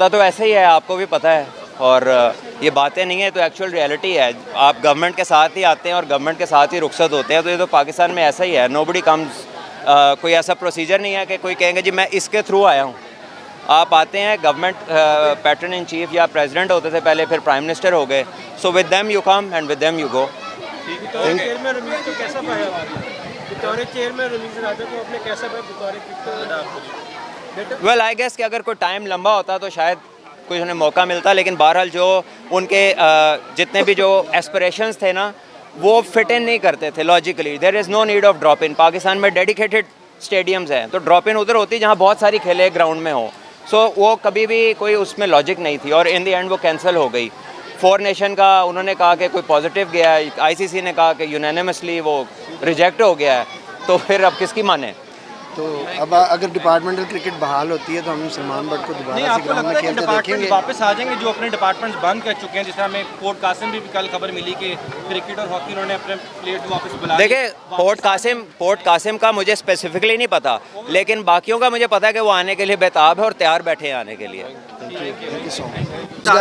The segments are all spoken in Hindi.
होता तो ऐसे ही है, आपको भी पता है। और ये बातें नहीं है तो एक्चुअल रियलिटी है। आप गवर्नमेंट के साथ ही आते हैं और गवर्नमेंट के साथ ही रुखसत होते हैं, तो ये तो पाकिस्तान में ऐसा ही है। नोबडी कम्स, कोई ऐसा प्रोसीजर नहीं है कि कोई कहेंगे जी मैं इसके थ्रू आया हूँ। आप आते हैं, गवर्नमेंट पैटर्न इन चीफ या प्रेसिडेंट होते थे पहले, फिर प्राइम मिनिस्टर हो गए। So with them you come and with them you go. Chairman Ramiz को कैसा पाया बतौर चेयरमैन रमीज राजा को आपने कैसा पाया बतौर वेल आई गेस कि अगर कोई टाइम लंबा होता तो शायद कुछ उन्हें मौका मिलता, लेकिन बहरहाल जो उनके जितने भी जो एस्पिरेशंस थे ना, वो फिट इन नहीं करते थे logically. There is no need of drop in. Pakistan में डेडिकेटेड स्टेडियम्स हैं, तो ड्रॉप इन उधर होती जहाँ बहुत सारी खेले ग्राउंड में हो। सो वो कभी भी कोई उसमें लॉजिक नहीं थी, और इन द एंड वो कैंसिल हो गई। 4 नेशन का उन्होंने कहा कि कोई पॉजिटिव गया है, आईसीसी ने कहा कि यूनानिमसली वो रिजेक्ट हो गया है, तो फिर अब किसकी माने। तो अब अगर डिपार्टमेंटल क्रिकेट बहाल होती है तो हम सलमान बट को दोबारा से ग्राउंड में खेलते देखेंगे। वापस आ जाएंगे जो अपने डिपार्टमेंट्स बंद कर चुके हैं, जिस तरह हमें पोर्ट कासिम भी कल खबर मिली कि क्रिकेट और हॉकी उन्होंने अपने प्लेयर्स को वापस बुला। देखिए, पोर्ट कासिम का मुझे स्पेसिफिकली नहीं पता, लेकिन बाकियों का मुझे पता है कि वो आने के लिए बेताब है और तैयार बैठे हैं आने के लिए।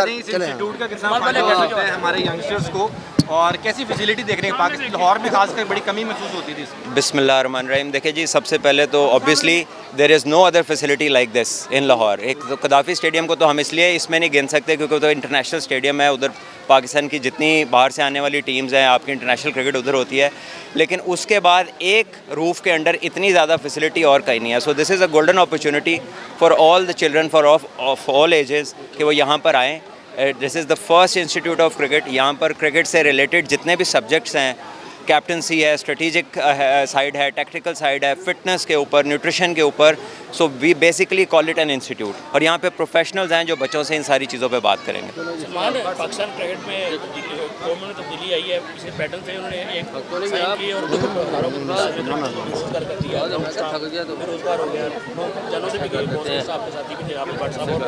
इंस्टीट्यूट का कितना फायदा कर सकता है हमारे यंगस्टर्स को, और कैसी फैसिलिटी देखने को पाकिस्तान लाहौर में खासकर बड़ी कमी महसूस होती थी इसमें? बिस्मिल्लाहिर्रहमानिर्रहीम। देखिए जी, सबसे पहले तो obviously there is no other facility like this in Lahore. एक तो कदाफ़ी स्टेडियम को तो हम इसलिए इसमें नहीं गिन सकते क्योंकि तो इंटरनेशनल स्टेडियम है, उधर पाकिस्तान की जितनी बाहर से आने वाली टीम्स हैं, आपकी इंटरनेशनल क्रिकेट उधर होती है। लेकिन उसके बाद एक रूफ़ के अंडर इतनी ज़्यादा फैसिलिटी और कहीं नहीं है। So this is a golden opportunity for all the children for of all ages कि वो यहाँ पर आएँ। This is the first institute of cricket. यहाँ पर क्रिकेट से रिलेटेड जितने भी सब्जेक्ट्स हैं, कैप्टनसी है, स्ट्रेटिजिक साइड है, टैक्टिकल साइड है, फिटनेस के ऊपर, न्यूट्रिशन के ऊपर, so we basically call it an institute. और यहाँ पे प्रोफेशनल्स हैं जो बच्चों से इन सारी चीज़ों पे बात करेंगे। पाकिस्तान क्रिकेट में गवर्नमेंट में तब्दीली आई है, पिछले पैटर्न से उन्होंने एक साइन की और बेरोजगार हो गया, जनों से भी साथी भी थे आपके साहब। और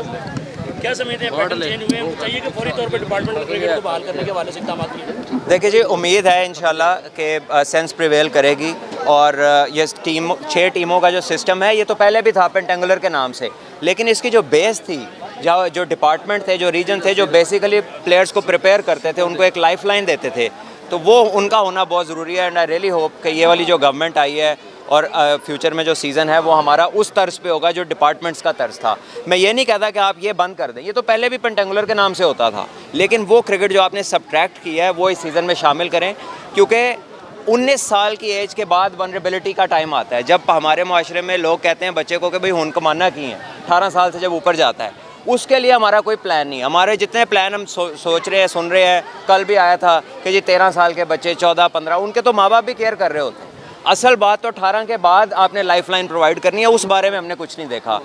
क्या समझते हैं पैटर्न चेंज हुए हैं, चाहिए कि फौरी तौर पर डिपार्टमेंट क्रिकेट को बहाल करने के हवाले से इक़दाम किए? देखिए जी, उम्मीद है इंशाल्लाह कि सेंस प्रिवेल करेगी, और ये 6 टीमों का जो सिस्टम है, ये तो पहले भी था पेंटेंगुलर के नाम से, लेकिन इसकी जो बेस थी, जो डिपार्टमेंट थे, जो रीजन थे, जो बेसिकली प्लेयर्स को प्रिपेयर करते थे, उनको एक लाइफ लाइन देते थे, तो वो उनका होना बहुत ज़रूरी है। एंड आई रियली होप कि ये वाली जो गवर्नमेंट आई है और फ्यूचर में जो सीज़न है वो हमारा उस तर्ज पे होगा जो डिपार्टमेंट्स का तर्ज था। मैं ये नहीं कहता कि आप ये बंद कर दें, ये तो पहले भी पेंटेंगुलर के नाम से होता था, लेकिन वो क्रिकेट जो आपने सब्ट्रैक्ट किया है वो इस सीज़न में शामिल करें, क्योंकि 19 साल की एज के बाद वनरेबिलिटी का टाइम आता है, जब हमारे माशरे में लोग कहते हैं बच्चे को कि भाई हुन कमाना की है, 18 साल से जब ऊपर जाता है, उसके लिए हमारा कोई प्लान नहीं। हमारे जितने प्लान हम सोच रहे हैं, सुन रहे हैं, कल भी आया था कि जी 13 साल के बच्चे, 14, 15, उनके तो माँ बाप भी केयर कर रहे होते हैं। असल बात तो 18 के बाद आपने लाइफ लाइन प्रोवाइड करनी है, उस बारे में हमने कुछ नहीं देखा।